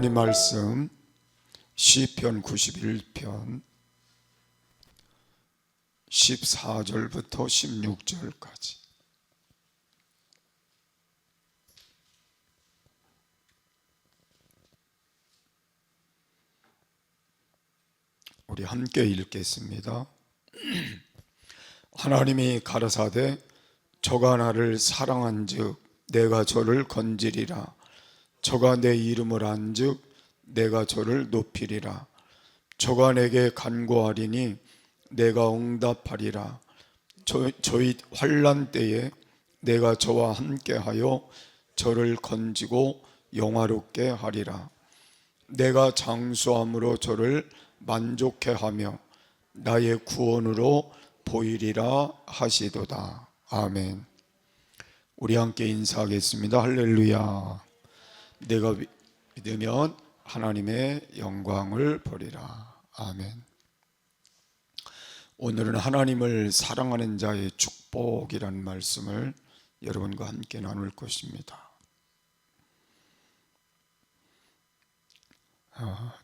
하나님 말씀 시편 91편 14절부터 16절까지 우리 함께 읽겠습니다. 하나님이 가라사대 저가 나를 사랑한즉 내가 저를 건지리라. 저가 내 이름을 안즉 내가 저를 높이리라. 저가 내게 간구하리니 내가 응답하리라. 저희 환난 때에 내가 저와 함께하여 저를 건지고 영화롭게 하리라. 내가 장수함으로 저를 만족해 하며 나의 구원으로 보이리라 하시도다. 아멘. 우리 함께 인사하겠습니다. 할렐루야. 내가 믿으면 하나님의 영광을 보리라. 아멘. 오늘은 하나님을 사랑하는 자의 축복이라는 말씀을 여러분과 함께 나눌 것입니다.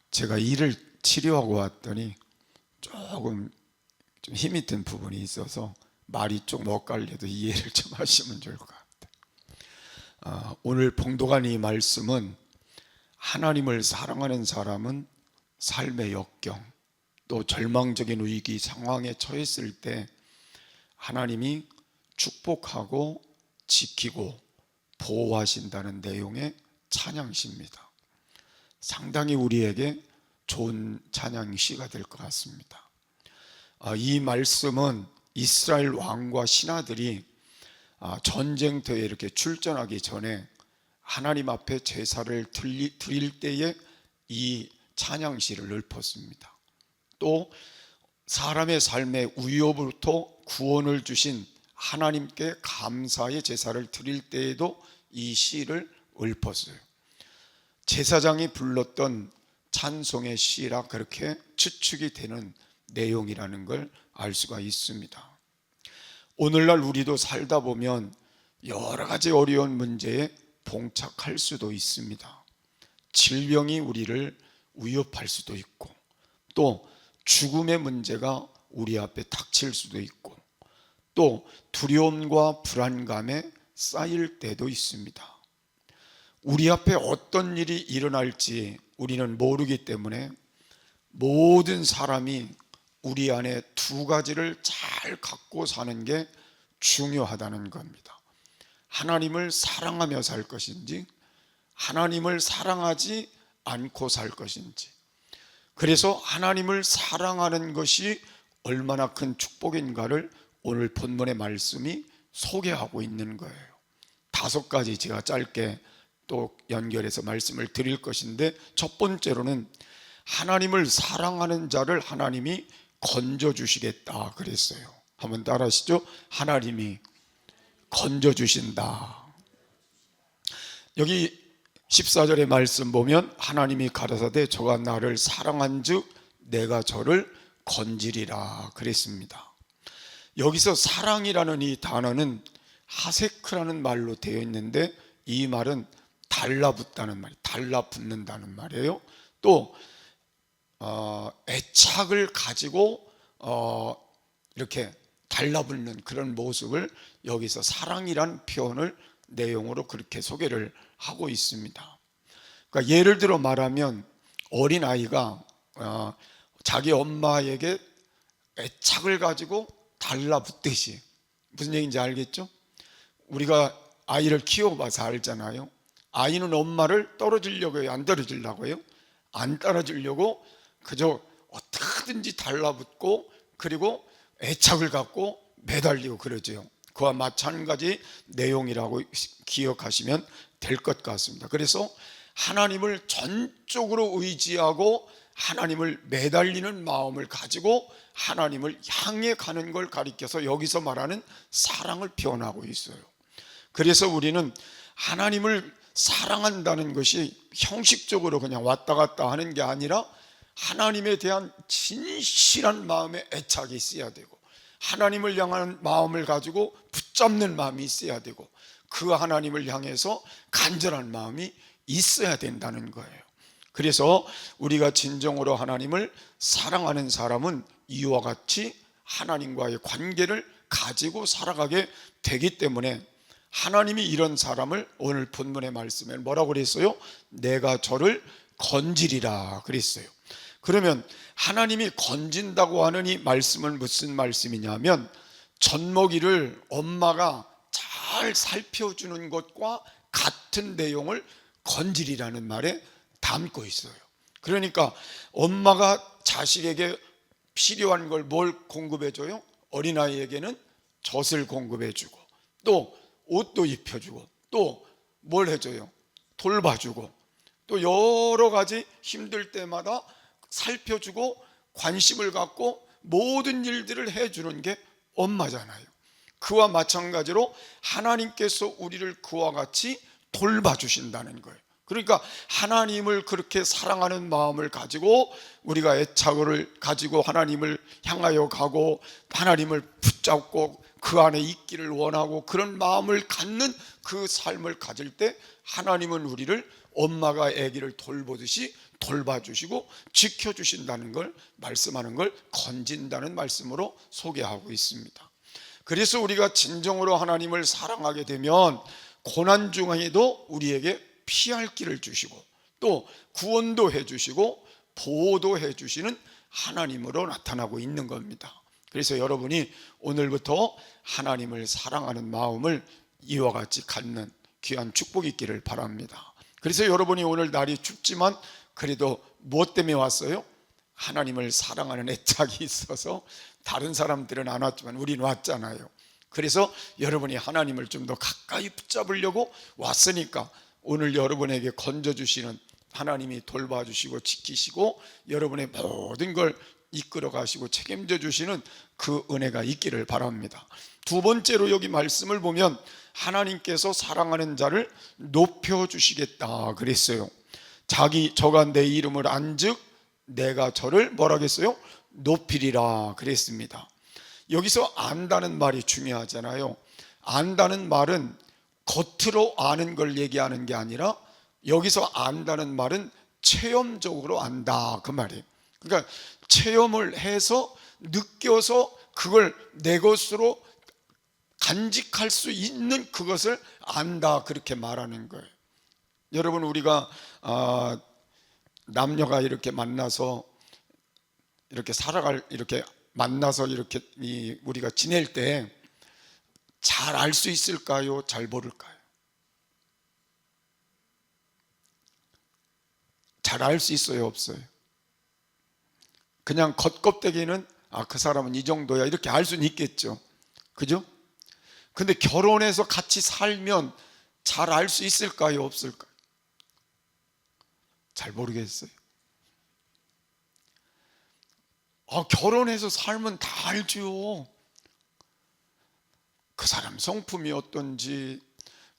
제가 일을 치료하고 왔더니 조금 좀 힘이 든 부분이 있어서 말이 좀 엇갈려도 이해를 좀 하시면 좋을 것 같아요. 오늘 봉독한 이 말씀은 하나님을 사랑하는 사람은 삶의 역경 또 절망적인 위기 상황에 처했을 때 하나님이 축복하고 지키고 보호하신다는 내용의 찬양시입니다. 상당히 우리에게 좋은 찬양시가 될 것 같습니다. 이 말씀은 이스라엘 왕과 신하들이 전쟁터에 이렇게 출전하기 전에 하나님 앞에 제사를 드릴 때에 이 찬양시를 읊었습니다. 또 사람의 삶의 위협으로부터 구원을 주신 하나님께 감사의 제사를 드릴 때에도 이 시를 읊었어요. 제사장이 불렀던 찬송의 시라 그렇게 추측이 되는 내용이라는 걸 알 수가 있습니다. 오늘날 우리도 살다 보면 여러 가지 어려운 문제에 봉착할 수도 있습니다. 질병이 우리를 위협할 수도 있고 또 죽음의 문제가 우리 앞에 닥칠 수도 있고 또 두려움과 불안감에 쌓일 때도 있습니다. 우리 앞에 어떤 일이 일어날지 우리는 모르기 때문에 모든 사람이 우리 안에 두 가지를 잘 갖고 사는 게 중요하다는 겁니다. 하나님을 사랑하며 살 것인지 하나님을 사랑하지 않고 살 것인지. 그래서 하나님을 사랑하는 것이 얼마나 큰 축복인가를 오늘 본문의 말씀이 소개하고 있는 거예요. 5가지 제가 짧게 또 연결해서 말씀을 드릴 것인데, 첫 번째로는 하나님을 사랑하는 자를 하나님이 건져주시겠다 그랬어요. 한번 따라하시죠. 하나님이 건져주신다. 여기 14절의 말씀 보면 하나님이 가라사대 저가 나를 사랑한즉 내가 저를 건지리라 그랬습니다. 여기서 사랑이라는 이 단어는 하세크라는 말로 되어 있는데 이 말은 달라붙다는 말이에요. 달라붙는다는 말이에요. 또 애착을 가지고 이렇게 달라붙는 그런 모습을 여기서 사랑이란 표현을 내용으로 그렇게 소개를 하고 있습니다. 그러니까 예를 들어 말하면 어린아이가 자기 엄마에게 애착을 가지고 달라붙듯이, 무슨 얘기인지 알겠죠? 우리가 아이를 키워봐서 알잖아요. 아이는 엄마를 떨어지려고 해요? 안 떨어지려고 해요? 안 떨어지려고 그저 어떻게든지 달라붙고 그리고 애착을 갖고 매달리고 그러죠. 그와 마찬가지 내용이라고 기억하시면 될 것 같습니다. 그래서 하나님을 전적으로 의지하고 하나님을 매달리는 마음을 가지고 하나님을 향해 가는 걸 가리켜서 여기서 말하는 사랑을 표현하고 있어요. 그래서 우리는 하나님을 사랑한다는 것이 형식적으로 그냥 왔다 갔다 하는 게 아니라 하나님에 대한 진실한 마음의 애착이 있어야 되고 하나님을 향한 마음을 가지고 붙잡는 마음이 있어야 되고 그 하나님을 향해서 간절한 마음이 있어야 된다는 거예요. 그래서 우리가 진정으로 하나님을 사랑하는 사람은 이와 같이 하나님과의 관계를 가지고 살아가게 되기 때문에 하나님이 이런 사람을 오늘 본문의 말씀에 뭐라고 그랬어요? 내가 저를 건지리라 그랬어요. 그러면 하나님이 건진다고 하는 이 말씀은 무슨 말씀이냐면 젖먹이를 엄마가 잘 살펴주는 것과 같은 내용을 건지리라는 말에 담고 있어요. 그러니까 엄마가 자식에게 필요한 걸 뭘 공급해줘요? 어린아이에게는 젖을 공급해주고 또 옷도 입혀주고 또 뭘 해줘요? 돌봐주고 또 여러 가지 힘들 때마다 살펴주고 관심을 갖고 모든 일들을 해주는 게 엄마잖아요. 그와 마찬가지로 하나님께서 우리를 그와 같이 돌봐주신다는 거예요. 그러니까 하나님을 그렇게 사랑하는 마음을 가지고 우리가 애착을 가지고 하나님을 향하여 가고 하나님을 붙잡고 그 안에 있기를 원하고 그런 마음을 갖는 그 삶을 가질 때 하나님은 우리를 엄마가 아기를 돌보듯이 돌봐주시고 지켜주신다는 걸 말씀하는 걸 건진다는 말씀으로 소개하고 있습니다. 그래서 우리가 진정으로 하나님을 사랑하게 되면 고난 중에도 우리에게 피할 길을 주시고 또 구원도 해주시고 보호도 해주시는 하나님으로 나타나고 있는 겁니다. 그래서 여러분이 오늘부터 하나님을 사랑하는 마음을 이와 같이 갖는 귀한 축복이 있기를 바랍니다. 그래서 여러분이 오늘 날이 춥지만 그래도 무엇 때문에 왔어요? 하나님을 사랑하는 애착이 있어서 다른 사람들은 안 왔지만 우리는 왔잖아요. 그래서 여러분이 하나님을 좀 더 가까이 붙잡으려고 왔으니까 오늘 여러분에게 건져주시는 하나님이 돌봐주시고 지키시고 여러분의 모든 걸 이끌어 가시고 책임져 주시는 그 은혜가 있기를 바랍니다. 두 번째로 여기 말씀을 보면 하나님께서 사랑하는 자를 높여주시겠다 그랬어요. 저가 내 이름을 안즉 내가 저를 뭐라겠어요? 높이리라 그랬습니다. 여기서 안다는 말이 중요하잖아요. 안다는 말은 겉으로 아는 걸 얘기하는 게 아니라 여기서 안다는 말은 체험적으로 안다 그 말이에요. 그러니까 체험을 해서 느껴서 그걸 내 것으로 간직할 수 있는 그것을 안다 그렇게 말하는 거예요. 여러분 우리가 남녀가 이렇게 만나서 이렇게 이렇게 만나서 이렇게 우리가 지낼 때 잘 알 수 있을까요? 잘 모를까요? 잘 알 수 있어요? 없어요? 그냥 겉껍데기는 그 사람은 이 정도야 이렇게 알 수는 있겠죠. 그죠? 근데 결혼해서 같이 살면 잘 알 수 있을까요? 없을까요? 잘 모르겠어요. 결혼해서 살면 다 알죠. 그 사람 성품이 어떤지,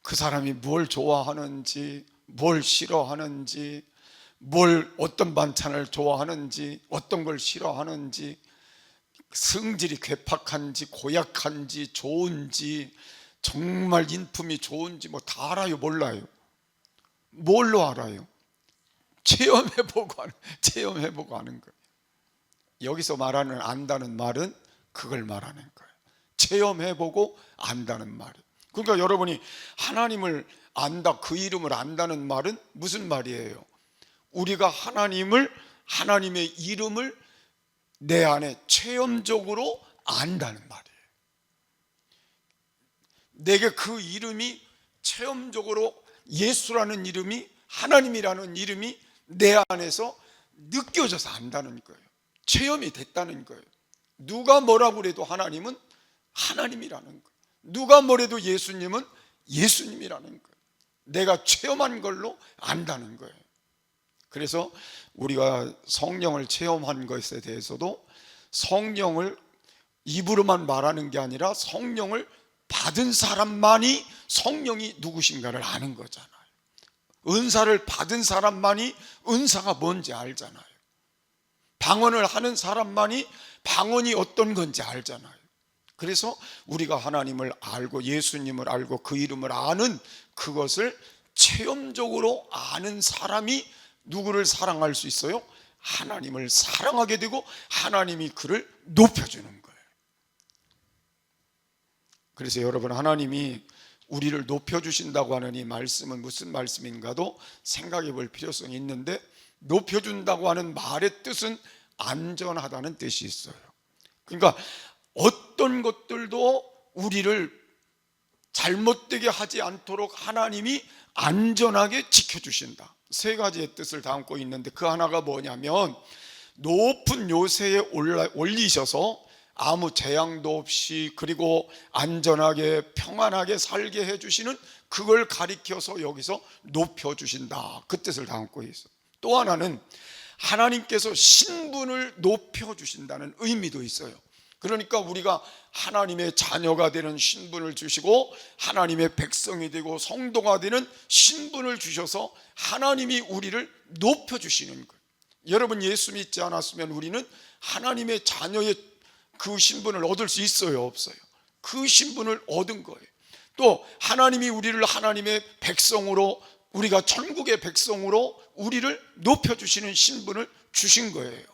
그 사람이 뭘 좋아하는지, 뭘 싫어하는지, 어떤 반찬을 좋아하는지, 어떤 걸 싫어하는지, 성질이 괴팍한지, 고약한지, 좋은지, 정말 인품이 좋은지 뭐 다 알아요, 몰라요? 뭘로 알아요? 체험해보고 하는 거예요. 여기서 말하는 안다는 말은 그걸 말하는 거예요. 체험해보고 안다는 말이에요. 그러니까 여러분이 하나님을 안다, 그 이름을 안다는 말은 무슨 말이에요? 우리가 하나님의 이름을 내 안에 체험적으로 안다는 말이에요. 내게 그 이름이 체험적으로 예수라는 이름이 하나님이라는 이름이 내 안에서 느껴져서 안다는 거예요. 체험이 됐다는 거예요. 누가 뭐라고 해도 하나님은 하나님이라는 거예요. 누가 뭐래도 예수님은 예수님이라는 거예요. 내가 체험한 걸로 안다는 거예요. 그래서 우리가 성령을 체험한 것에 대해서도 성령을 입으로만 말하는 게 아니라 성령을 받은 사람만이 성령이 누구신가를 아는 거잖아요. 은사를 받은 사람만이 은사가 뭔지 알잖아요. 방언을 하는 사람만이 방언이 어떤 건지 알잖아요. 그래서 우리가 하나님을 알고 예수님을 알고 그 이름을 아는 그것을 체험적으로 아는 사람이 누구를 사랑할 수 있어요? 하나님을 사랑하게 되고 하나님이 그를 높여주는 거예요. 그래서 여러분, 하나님이 우리를 높여주신다고 하는 이 말씀은 무슨 말씀인가도 생각해 볼 필요성이 있는데, 높여준다고 하는 말의 뜻은 안전하다는 뜻이 있어요. 그러니까 어떤 것들도 우리를 잘못되게 하지 않도록 하나님이 안전하게 지켜주신다. 세 가지의 뜻을 담고 있는데, 그 하나가 뭐냐면 높은 요새에 올리셔서 아무 재앙도 없이 그리고 안전하게 평안하게 살게 해주시는, 그걸 가리켜서 여기서 높여주신다, 그 뜻을 담고 있어요. 또 하나는 하나님께서 신분을 높여주신다는 의미도 있어요. 그러니까 우리가 하나님의 자녀가 되는 신분을 주시고 하나님의 백성이 되고 성도가 되는 신분을 주셔서 하나님이 우리를 높여주시는 거예요. 여러분, 예수 믿지 않았으면 우리는 하나님의 자녀의 그 신분을 얻을 수 있어요, 없어요? 그 신분을 얻은 거예요. 또 하나님이 우리를 하나님의 백성으로, 우리가 천국의 백성으로 우리를 높여주시는 신분을 주신 거예요.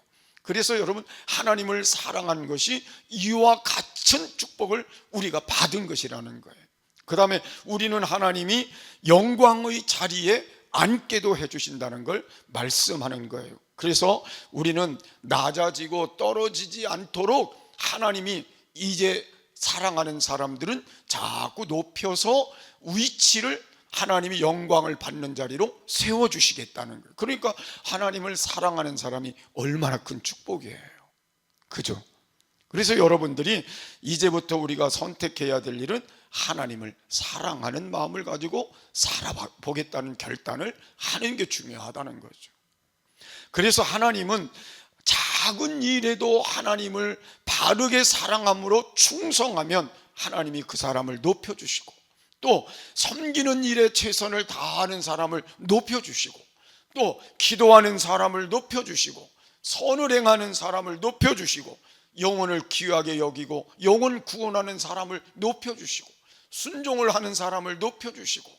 그래서 여러분, 하나님을 사랑한 것이 이와 같은 축복을 우리가 받은 것이라는 거예요. 그 다음에 우리는 하나님이 영광의 자리에 앉게도 해주신다는 걸 말씀하는 거예요. 그래서 우리는 낮아지고 떨어지지 않도록 하나님이 이제 사랑하는 사람들은 자꾸 높여서 위치를, 하나님이 영광을 받는 자리로 세워주시겠다는 거예요. 그러니까 하나님을 사랑하는 사람이 얼마나 큰 축복이에요. 그죠? 그래서 여러분들이 이제부터 우리가 선택해야 될 일은 하나님을 사랑하는 마음을 가지고 살아보겠다는 결단을 하는 게 중요하다는 거죠. 그래서 하나님은 작은 일에도 하나님을 바르게 사랑함으로 충성하면 하나님이 그 사람을 높여주시고, 또 섬기는 일에 최선을 다하는 사람을 높여주시고, 또 기도하는 사람을 높여주시고, 선을 행하는 사람을 높여주시고, 영혼을 귀하게 여기고 영혼 구원하는 사람을 높여주시고, 순종을 하는 사람을 높여주시고,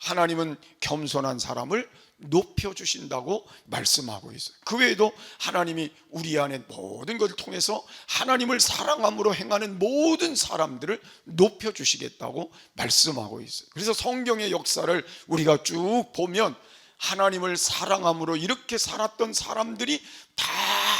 하나님은 겸손한 사람을 높여주신다고 말씀하고 있어요. 그 외에도 하나님이 우리 안에 모든 것을 통해서 하나님을 사랑함으로 행하는 모든 사람들을 높여주시겠다고 말씀하고 있어요. 그래서 성경의 역사를 우리가 쭉 보면 하나님을 사랑함으로 이렇게 살았던 사람들이 다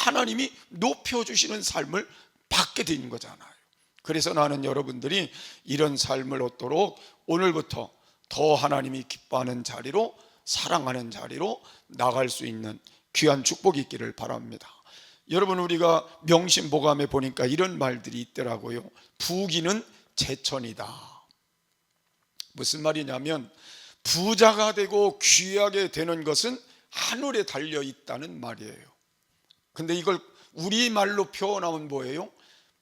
하나님이 높여주시는 삶을 받게 되는 거잖아요. 그래서 나는 여러분들이 이런 삶을 얻도록 오늘부터 더 하나님이 기뻐하는 자리로, 사랑하는 자리로 나갈 수 있는 귀한 축복이 있기를 바랍니다. 여러분, 우리가 명심보감에 보니까 이런 말들이 있더라고요. 부귀는 제천이다. 무슨 말이냐면 부자가 되고 귀하게 되는 것은 하늘에 달려 있다는 말이에요. 근데 이걸 우리말로 표현하면 뭐예요?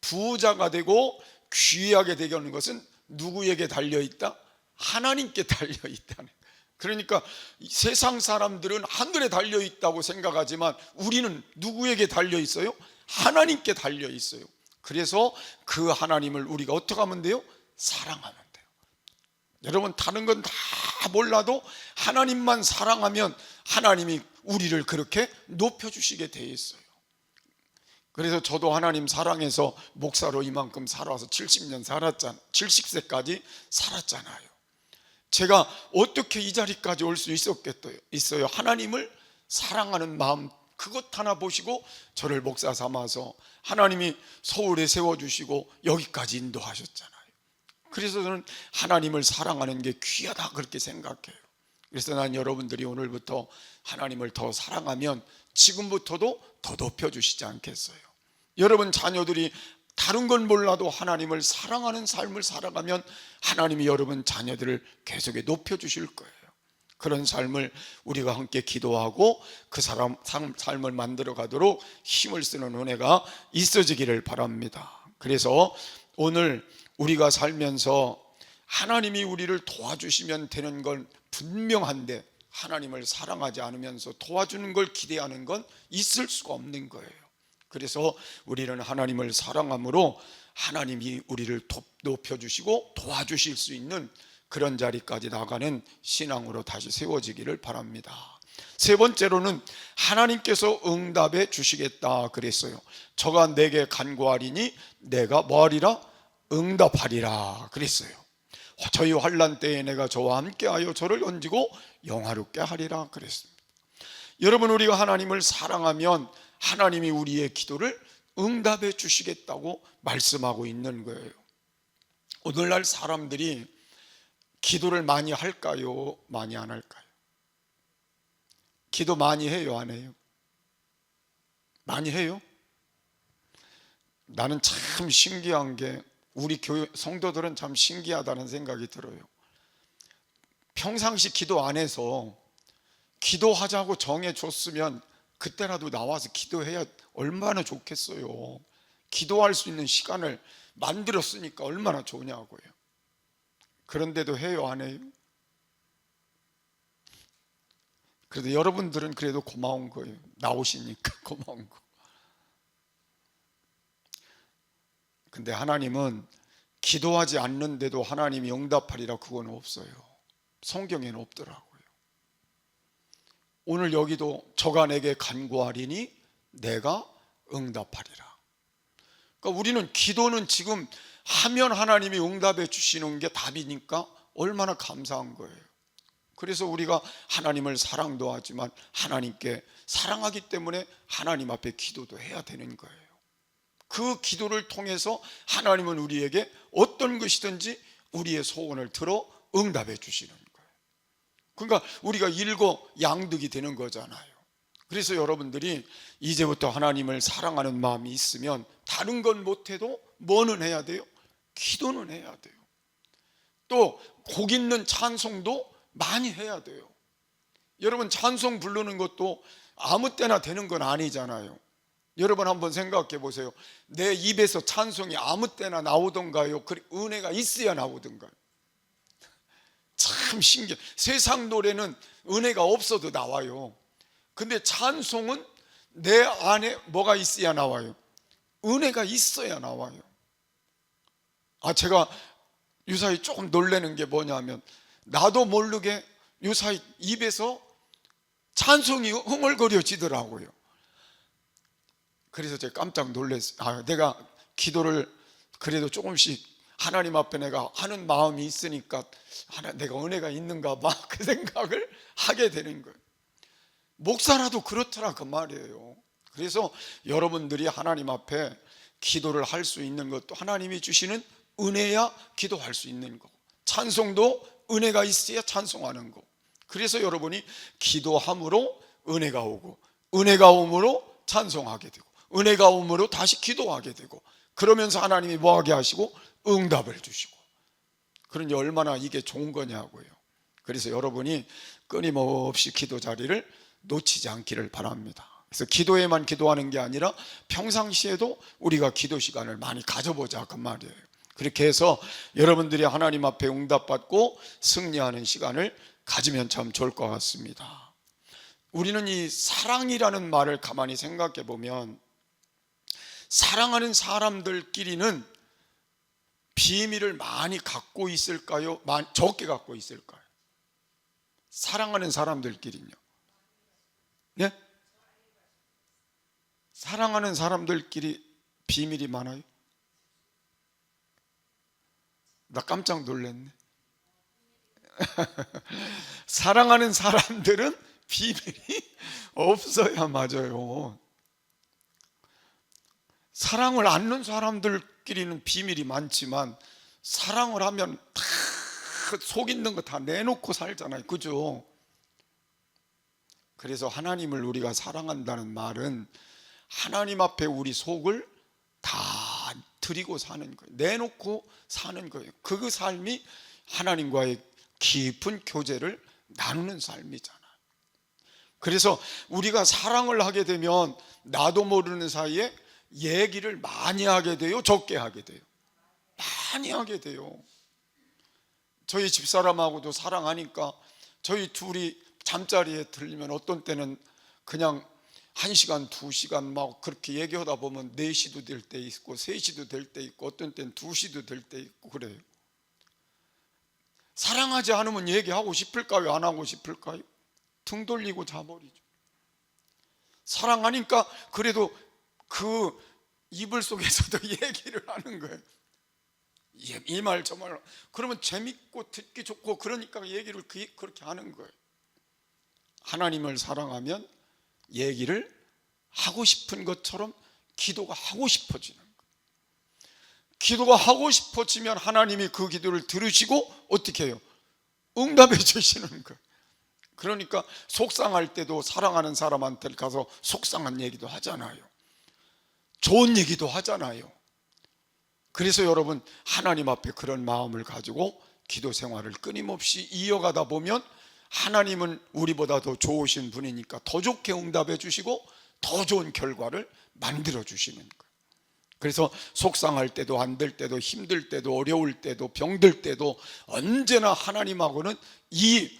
부자가 되고 귀하게 되는 것은 누구에게 달려 있다? 하나님께 달려 있다는. 그러니까 세상 사람들은 하늘에 달려 있다고 생각하지만 우리는 누구에게 달려 있어요? 하나님께 달려 있어요. 그래서 그 하나님을 우리가 어떻게 하면 돼요? 사랑하면 돼요. 여러분, 다른 건 다 몰라도 하나님만 사랑하면 하나님이 우리를 그렇게 높여주시게 돼 있어요. 그래서 저도 하나님 사랑해서 목사로 이만큼 살아서 70년 살았잖아요. 70세까지 살았잖아요. 제가 어떻게 이 자리까지 올 수 있어요? 하나님을 사랑하는 마음, 그것 하나 보시고 저를 목사 삼아서 하나님이 서울에 세워주시고 여기까지 인도하셨잖아요. 그래서 저는 하나님을 사랑하는 게 귀하다, 그렇게 생각해요. 그래서 난 여러분들이 오늘부터 하나님을 더 사랑하면 지금부터도 더 높여주시지 않겠어요? 여러분 자녀들이 다른 건 몰라도 하나님을 사랑하는 삶을 살아가면 하나님이 여러분 자녀들을 계속해 높여주실 거예요. 그런 삶을 우리가 함께 기도하고 그 삶을 만들어 가도록 힘을 쓰는 은혜가 있어지기를 바랍니다. 그래서 오늘 우리가 살면서 하나님이 우리를 도와주시면 되는 건 분명한데, 하나님을 사랑하지 않으면서 도와주는 걸 기대하는 건 있을 수가 없는 거예요. 그래서 우리는 하나님을 사랑함으로 하나님이 우리를 높여주시고 도와주실 수 있는 그런 자리까지 나가는 신앙으로 다시 세워지기를 바랍니다. 세 번째로는 하나님께서 응답해 주시겠다 그랬어요. 저가 내게 간구하리니 내가 뭐하리라? 응답하리라 그랬어요. 저희 환난 때에 내가 저와 함께하여 저를 얹고 영화롭게 하리라 그랬습니다. 여러분, 우리가 하나님을 사랑하면 하나님이 우리의 기도를 응답해 주시겠다고 말씀하고 있는 거예요. 오늘날 사람들이 기도를 많이 할까요? 많이 안 할까요? 기도 많이 해요? 안 해요? 많이 해요? 나는 참 신기한 게 우리 교회 성도들은 참 신기하다는 생각이 들어요. 평상시 기도 안 해서 기도하자고 정해줬으면 그때라도 나와서 기도해야 얼마나 좋겠어요. 기도할 수 있는 시간을 만들었으니까 얼마나 좋냐고요. 그런데도 해요? 안 해요? 그래도 여러분들은 그래도 고마운 거예요. 나오시니까 고마운 거. 근데 하나님은 기도하지 않는데도 하나님이 응답하리라, 그건 없어요. 성경에는 없더라고요. 오늘 여기도 저가 내게 간구하리니 내가 응답하리라. 그러니까 우리는 기도는 지금 하면 하나님이 응답해 주시는 게 답이니까 얼마나 감사한 거예요. 그래서 우리가 하나님을 사랑도 하지만 하나님께 사랑하기 때문에 하나님 앞에 기도도 해야 되는 거예요. 그 기도를 통해서 하나님은 우리에게 어떤 것이든지 우리의 소원을 들어 응답해 주시는 거예요. 그러니까 우리가 일거양득이 되는 거잖아요. 그래서 여러분들이 이제부터 하나님을 사랑하는 마음이 있으면 다른 건 못해도 뭐는 해야 돼요? 기도는 해야 돼요. 또 복 있는 찬송도 많이 해야 돼요. 여러분, 찬송 부르는 것도 아무 때나 되는 건 아니잖아요. 여러분 한번 생각해 보세요. 내 입에서 찬송이 아무 때나 나오던가요? 은혜가 있어야 나오던가요? 참 신기해. 세상 노래는 은혜가 없어도 나와요. 근데 찬송은 내 안에 뭐가 있어야 나와요? 은혜가 있어야 나와요. 제가 유사히 조금 놀라는 게 뭐냐면, 나도 모르게 유사히 입에서 찬송이 흥얼거려지더라고요. 그래서 제가 깜짝 놀랐어요. 내가 기도를 그래도 조금씩 하나님 앞에 내가 하는 마음이 있으니까 내가 은혜가 있는가 봐, 그 생각을 하게 되는 거예요. 목사라도 그렇더라 그 말이에요. 그래서 여러분들이 하나님 앞에 기도를 할 수 있는 것도 하나님이 주시는 은혜야 기도할 수 있는 거, 찬송도 은혜가 있어야 찬송하는 거. 그래서 여러분이 기도함으로 은혜가 오고, 은혜가 오므로 찬송하게 되고, 은혜가 오므로 다시 기도하게 되고, 그러면서 하나님이 뭐하게 하시고 응답을 주시고. 그러니 얼마나 이게 좋은 거냐고요. 그래서 여러분이 끊임없이 기도 자리를 놓치지 않기를 바랍니다. 그래서 기도에만 기도하는 게 아니라 평상시에도 우리가 기도 시간을 많이 가져보자 그 말이에요. 그렇게 해서 여러분들이 하나님 앞에 응답받고 승리하는 시간을 가지면 참 좋을 것 같습니다. 우리는 이 사랑이라는 말을 가만히 생각해 보면, 사랑하는 사람들끼리는 비밀을 많이 갖고 있을까요? 적게 갖고 있을까요? 사랑하는 사람들끼리는요. 네? 사랑하는 사람들끼리 비밀이 많아요? 나 깜짝 놀랐네. 사랑하는 사람들은 비밀이 없어야 맞아요. 사랑을 않는 사람들끼리는 비밀이 많지만 사랑을 하면 다 속 있는 거 다 내놓고 살잖아요. 그죠? 그래서 하나님을 우리가 사랑한다는 말은 하나님 앞에 우리 속을 다 드리고 사는 거예요. 내놓고 사는 거예요. 그 삶이 하나님과의 깊은 교제를 나누는 삶이잖아요. 그래서 우리가 사랑을 하게 되면 나도 모르는 사이에 얘기를 많이 하게 돼요? 적게 하게 돼요? 많이 하게 돼요. 저희 집사람하고도 사랑하니까 저희 둘이 잠자리에 들리면 어떤 때는 그냥 1시간, 2시간 막 그렇게 얘기하다 보면 4시도 될 때 있고 3시도 될 때 있고 어떤 때는 2시도 될 때 있고 그래요. 사랑하지 않으면 얘기하고 싶을까요? 안 하고 싶을까요? 등 돌리고 자버리죠. 사랑하니까 그래도 그 이불 속에서도 얘기를 하는 거예요. 이 말 저 말. 그러면 재밌고 듣기 좋고 그러니까 얘기를 그렇게 하는 거예요. 하나님을 사랑하면 얘기를 하고 싶은 것처럼 기도가 하고 싶어지는 거예요. 기도가 하고 싶어지면 하나님이 그 기도를 들으시고 어떻게 해요? 응답해 주시는 거예요. 그러니까 속상할 때도 사랑하는 사람한테 가서 속상한 얘기도 하잖아요. 좋은 얘기도 하잖아요. 그래서 여러분, 하나님 앞에 그런 마음을 가지고 기도 생활을 끊임없이 이어가다 보면 하나님은 우리보다 더 좋으신 분이니까 더 좋게 응답해 주시고 더 좋은 결과를 만들어 주시는 거예요. 그래서 속상할 때도, 안 될 때도, 힘들 때도, 어려울 때도, 병들 때도 언제나 하나님하고는 이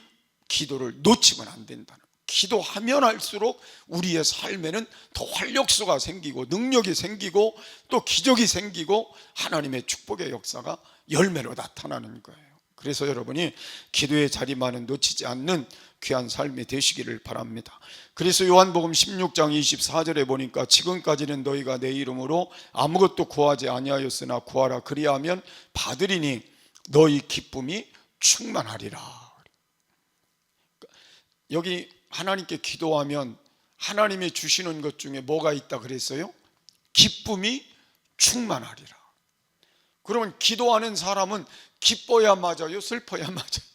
기도를 놓치면 안 된다는 거예요. 기도하면 할수록 우리의 삶에는 더 활력소가 생기고 능력이 생기고 또 기적이 생기고 하나님의 축복의 역사가 열매로 나타나는 거예요. 그래서 여러분이 기도의 자리만은 놓치지 않는 귀한 삶이 되시기를 바랍니다. 그래서 요한복음 16장 24절에 보니까 지금까지는 너희가 내 이름으로 아무것도 구하지 아니하였으나 구하라 그리하면 받으리니 너희 기쁨이 충만하리라. 여기 하나님께 기도하면 하나님이 주시는 것 중에 뭐가 있다 그랬어요? 기쁨이 충만하리라. 그러면 기도하는 사람은 기뻐야 맞아요? 슬퍼야 맞아요?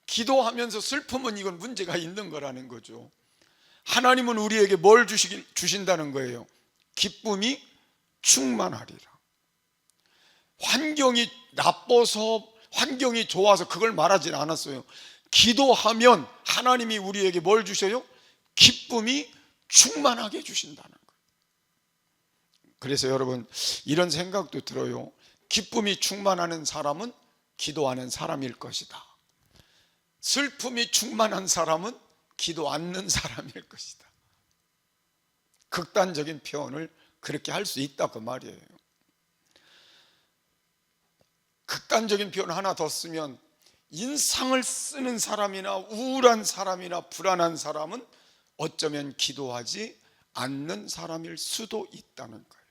기도하면서 슬프면 이건 문제가 있는 거라는 거죠. 하나님은 우리에게 뭘 주신다는 거예요? 기쁨이 충만하리라. 환경이 나빠서, 환경이 좋아서 그걸 말하진 않았어요. 기도하면 하나님이 우리에게 뭘 주셔요? 기쁨이 충만하게 주신다는 거예요. 그래서 여러분, 이런 생각도 들어요. 기쁨이 충만하는 사람은 기도하는 사람일 것이다. 슬픔이 충만한 사람은 기도 않는 사람일 것이다. 극단적인 표현을 그렇게 할 수 있다 그 말이에요. 극단적인 표현 하나 더 쓰면 인상을 쓰는 사람이나 우울한 사람이나 불안한 사람은 어쩌면 기도하지 않는 사람일 수도 있다는 거예요.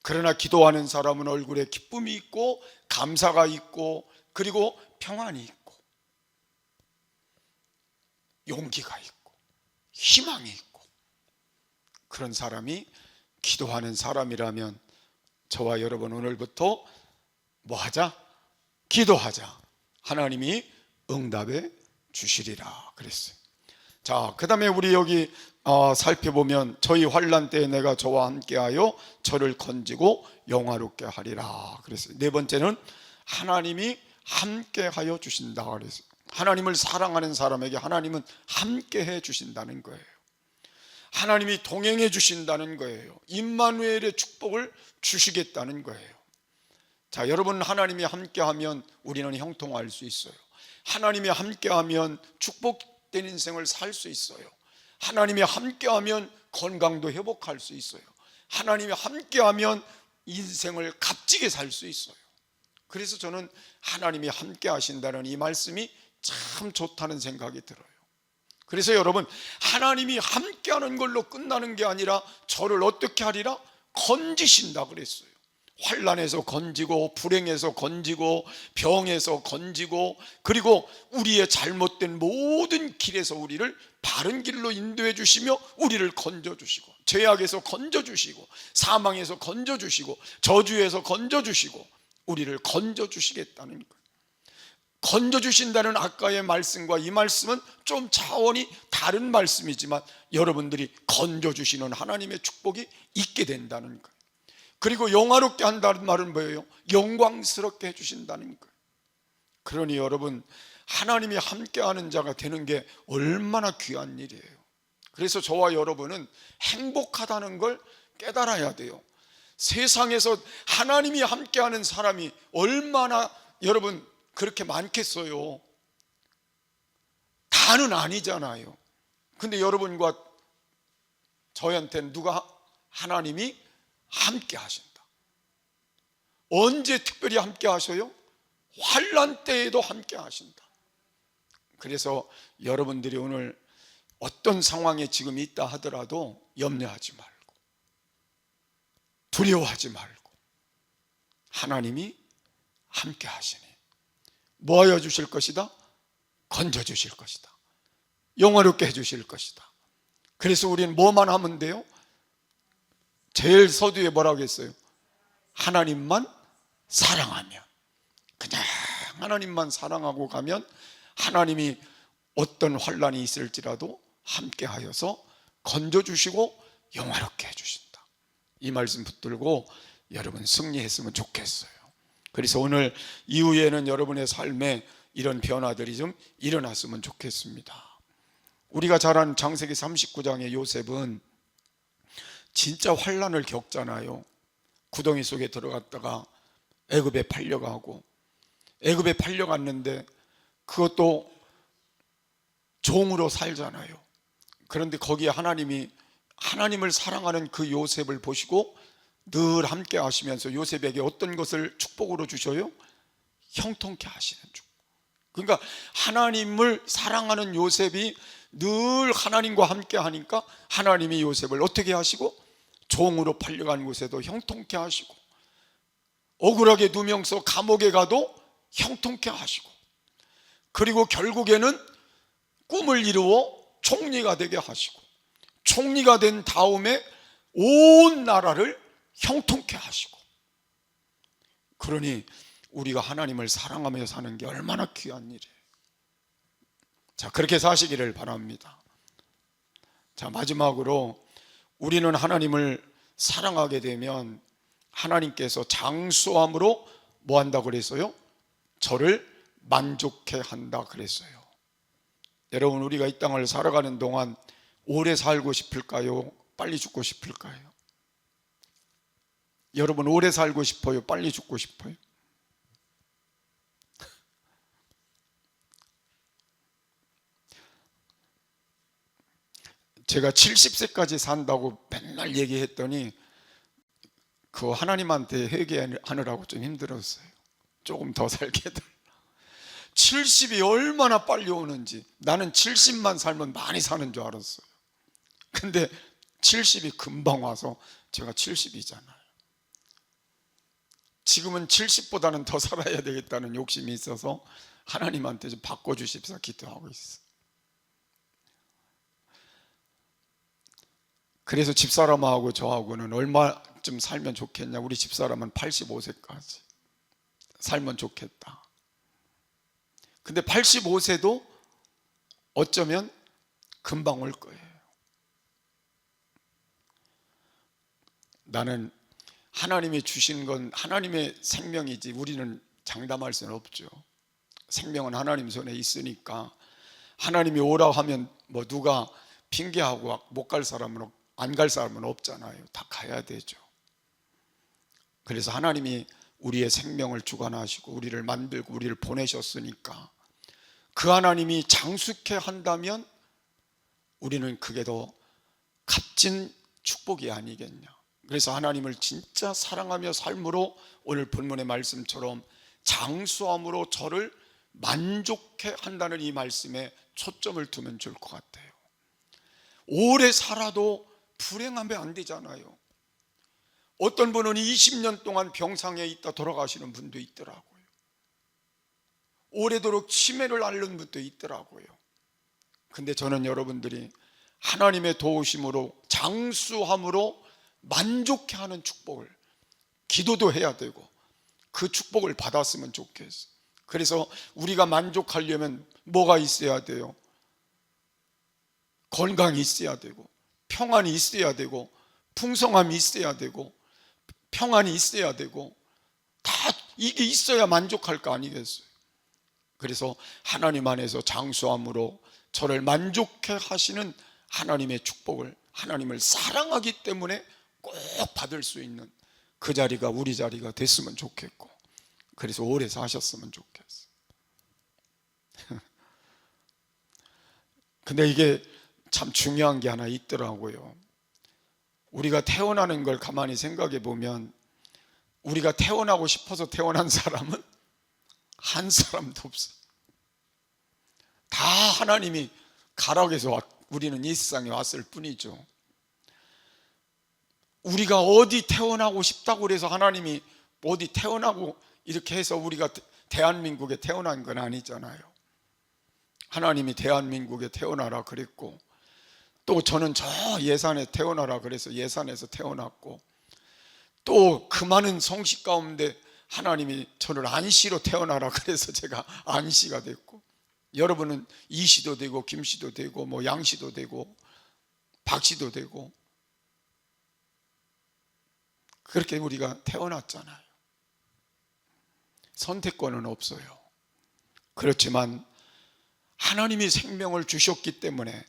그러나 기도하는 사람은 얼굴에 기쁨이 있고 감사가 있고 그리고 평안이 있고 용기가 있고 희망이 있고 그런 사람이 기도하는 사람이라면 저와 여러분 오늘부터 뭐 하자? 기도하자. 하나님이 응답해 주시리라 그랬어요. 자, 그 다음에 우리 여기 살펴보면 저희 환난 때에 내가 저와 함께하여 저를 건지고 영화롭게 하리라 그랬어요. 네 번째는 하나님이 함께하여 주신다 그랬어요. 하나님을 사랑하는 사람에게 하나님은 함께해 주신다는 거예요. 하나님이 동행해 주신다는 거예요. 임마누엘의 축복을 주시겠다는 거예요. 자, 여러분, 하나님이 함께하면 우리는 형통할 수 있어요. 하나님이 함께하면 축복된 인생을 살 수 있어요. 하나님이 함께하면 건강도 회복할 수 있어요. 하나님이 함께하면 인생을 값지게 살 수 있어요. 그래서 저는 하나님이 함께 하신다는 이 말씀이 참 좋다는 생각이 들어요. 그래서 여러분, 하나님이 함께하는 걸로 끝나는 게 아니라 저를 어떻게 하리라? 건지신다 그랬어요. 환난에서 건지고 불행에서 건지고 병에서 건지고 그리고 우리의 잘못된 모든 길에서 우리를 바른 길로 인도해 주시며 우리를 건져 주시고 죄악에서 건져 주시고 사망에서 건져 주시고 저주에서 건져 주시고 우리를 건져 주시겠다는 거예요. 건져 주신다는 아까의 말씀과 이 말씀은 좀 차원이 다른 말씀이지만 여러분들이 건져 주시는 하나님의 축복이 있게 된다는 거예요. 그리고 영화롭게 한다는 말은 뭐예요? 영광스럽게 해주신다는 거예요. 그러니 여러분, 하나님이 함께하는 자가 되는 게 얼마나 귀한 일이에요. 그래서 저와 여러분은 행복하다는 걸 깨달아야 돼요. 세상에서 하나님이 함께하는 사람이 얼마나 여러분 그렇게 많겠어요? 다는 아니잖아요. 근데 여러분과 저한테는 누가 하나님이 함께 하신다. 언제 특별히 함께 하셔요? 환난 때에도 함께 하신다. 그래서 여러분들이 오늘 어떤 상황에 지금 있다 하더라도 염려하지 말고 두려워하지 말고 하나님이 함께 하시니 뭐 하여 주실 것이다? 건져 주실 것이다. 영화롭게 해주실 것이다. 그래서 우리는 뭐만 하면 돼요? 제일 서두에 뭐라고 했어요? 하나님만 사랑하면, 그냥 하나님만 사랑하고 가면 하나님이 어떤 환난이 있을지라도 함께 하여서 건져주시고 영화롭게 해주신다. 이 말씀 붙들고 여러분 승리했으면 좋겠어요. 그래서 오늘 이후에는 여러분의 삶에 이런 변화들이 좀 일어났으면 좋겠습니다. 우리가 잘 아는 창세기 39장의 요셉은 진짜 환난을 겪잖아요. 구덩이 속에 들어갔다가 애굽에 팔려가고, 애굽에 팔려갔는데 그것도 종으로 살잖아요. 그런데 거기에 하나님을 사랑하는 그 요셉을 보시고 늘 함께 하시면서 요셉에게 어떤 것을 축복으로 주셔요? 형통케 하시는 축복. 그러니까 하나님을 사랑하는 요셉이 늘 하나님과 함께 하니까 하나님이 요셉을 어떻게 하시고 종으로 팔려간 곳에도 형통케 하시고, 억울하게 누명서 감옥에 가도 형통케 하시고, 그리고 결국에는 꿈을 이루어 총리가 되게 하시고, 총리가 된 다음에 온 나라를 형통케 하시고. 그러니 우리가 하나님을 사랑하며 사는 게 얼마나 귀한 일이에요. 자, 그렇게 사시기를 바랍니다. 자, 마지막으로 우리는 하나님을 사랑하게 되면 하나님께서 장수함으로 뭐 한다고 그랬어요? 저를 만족해 한다 그랬어요. 여러분, 우리가 이 땅을 살아가는 동안 오래 살고 싶을까요? 빨리 죽고 싶을까요? 여러분, 오래 살고 싶어요? 빨리 죽고 싶어요? 제가 70세까지 산다고 맨날 얘기했더니 그 하나님한테 회개하느라고 좀 힘들었어요. 조금 더 살게 해달라. 70이 얼마나 빨리 오는지. 나는 70만 살면 많이 사는 줄 알았어요. 근데 70이 금방 와서 제가 70이잖아요. 지금은 70보다는 더 살아야 되겠다는 욕심이 있어서 하나님한테 좀 바꿔주십사 기도하고 있어요. 그래서 집사람하고 저하고는 얼마쯤 살면 좋겠냐? 우리 집사람은 85세까지 살면 좋겠다. 근데 85세도 어쩌면 금방 올 거예요. 나는 하나님이 주신 건 하나님의 생명이지 우리는 장담할 수는 없죠. 생명은 하나님 손에 있으니까 하나님이 오라고 하면 뭐 누가 핑계하고 못 갈 사람은 안 갈 사람은 없잖아요. 다 가야 되죠. 그래서 하나님이 우리의 생명을 주관하시고 우리를 만들고 우리를 보내셨으니까 그 하나님이 장수케 한다면 우리는 그게 더 값진 축복이 아니겠냐. 그래서 하나님을 진짜 사랑하며 삶으로 오늘 본문의 말씀처럼 장수함으로 저를 만족해 한다는 이 말씀에 초점을 두면 좋을 것 같아요. 오래 살아도 불행하면 안 되잖아요. 어떤 분은 20년 동안 병상에 있다 돌아가시는 분도 있더라고요. 오래도록 치매를 앓는 분도 있더라고요. 근데 저는 여러분들이 하나님의 도우심으로 장수함으로 만족해 하는 축복을, 기도도 해야 되고 그 축복을 받았으면 좋겠어요. 그래서 우리가 만족하려면 뭐가 있어야 돼요? 건강이 있어야 되고 평안이 있어야 되고 풍성함이 있어야 되고 평안이 있어야 되고 다 이게 있어야 만족할 거 아니겠어요? 그래서 하나님 안에서 장수함으로 저를 만족해 하시는 하나님의 축복을, 하나님을 사랑하기 때문에 꼭 받을 수 있는 그 자리가 우리 자리가 됐으면 좋겠고, 그래서 오래 사셨으면 좋겠어요. 근데 이게 참 중요한 게 하나 있더라고요. 우리가 태어나는 걸 가만히 생각해 보면 우리가 태어나고 싶어서 태어난 사람은 한 사람도 없어요. 다 하나님이 가라고 해서 우리는 이 세상에 왔을 뿐이죠. 우리가 어디 태어나고 싶다고 그래서 하나님이 어디 태어나고 이렇게 해서 우리가 대한민국에 태어난 건 아니잖아요. 하나님이 대한민국에 태어나라 그랬고, 또 저는 저 예산에 태어나라 그래서 예산에서 태어났고, 또 그 많은 성씨 가운데 하나님이 저를 안씨로 태어나라 그래서 제가 안씨가 됐고, 여러분은 이씨도 되고 김씨도 되고 뭐 양씨도 되고 박씨도 되고 그렇게 우리가 태어났잖아요. 선택권은 없어요. 그렇지만 하나님이 생명을 주셨기 때문에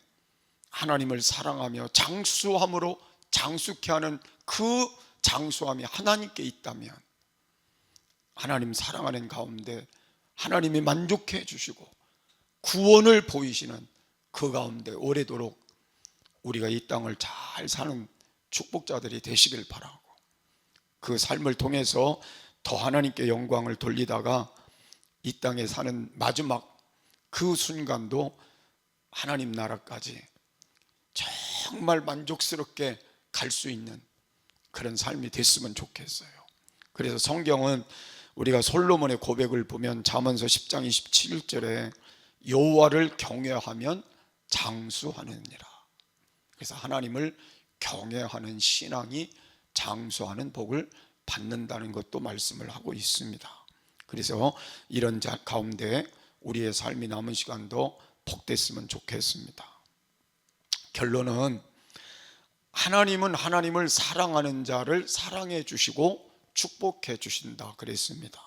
하나님을 사랑하며 장수함으로 장수케 하는 그 장수함이 하나님께 있다면, 하나님 사랑하는 가운데 하나님이 만족해 주시고 구원을 보이시는 그 가운데 오래도록 우리가 이 땅을 잘 사는 축복자들이 되시길 바라고, 그 삶을 통해서 더 하나님께 영광을 돌리다가 이 땅에 사는 마지막 그 순간도 하나님 나라까지 정말 만족스럽게 갈 수 있는 그런 삶이 됐으면 좋겠어요. 그래서 성경은 우리가 솔로몬의 고백을 보면 잠언서 10장 27절에 여호와를 경외하면 장수하느니라. 그래서 하나님을 경외하는 신앙이 장수하는 복을 받는다는 것도 말씀을 하고 있습니다. 그래서 이런 가운데 우리의 삶이 남은 시간도 복됐으면 좋겠습니다. 결론은 하나님은 하나님을 사랑하는 자를 사랑해 주시고 축복해 주신다 그랬습니다.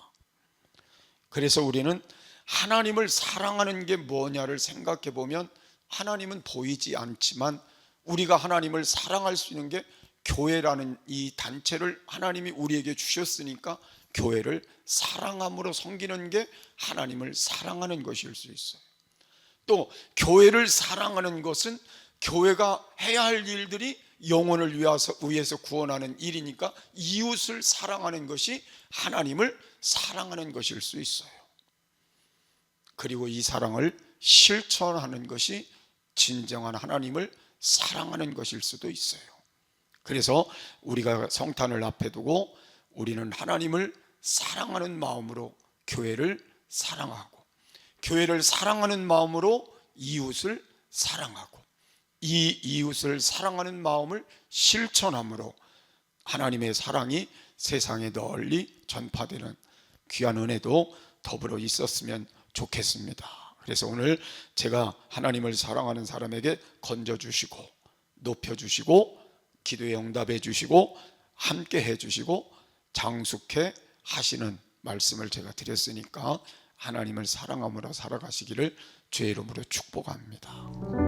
그래서 우리는 하나님을 사랑하는 게 뭐냐를 생각해 보면 하나님은 보이지 않지만 우리가 하나님을 사랑할 수 있는 게 교회라는 이 단체를 하나님이 우리에게 주셨으니까 교회를 사랑함으로 섬기는 게 하나님을 사랑하는 것일 수 있어요. 또 교회를 사랑하는 것은 교회가 해야 할 일들이 영혼을 위해서 구원하는 일이니까 이웃을 사랑하는 것이 하나님을 사랑하는 것일 수 있어요. 그리고 이 사랑을 실천하는 것이 진정한 하나님을 사랑하는 것일 수도 있어요. 그래서 우리가 성탄을 앞에 두고 우리는 하나님을 사랑하는 마음으로 교회를 사랑하고, 교회를 사랑하는 마음으로 이웃을 사랑하고, 이 이웃을 사랑하는 마음을 실천함으로 하나님의 사랑이 세상에 널리 전파되는 귀한 은혜도 더불어 있었으면 좋겠습니다. 그래서 오늘 제가 하나님을 사랑하는 사람에게 건져주시고 높여주시고 기도에 응답해 주시고 함께 해주시고 장숙해 하시는 말씀을 제가 드렸으니까 하나님을 사랑함으로 살아가시기를 주의 이름으로 축복합니다.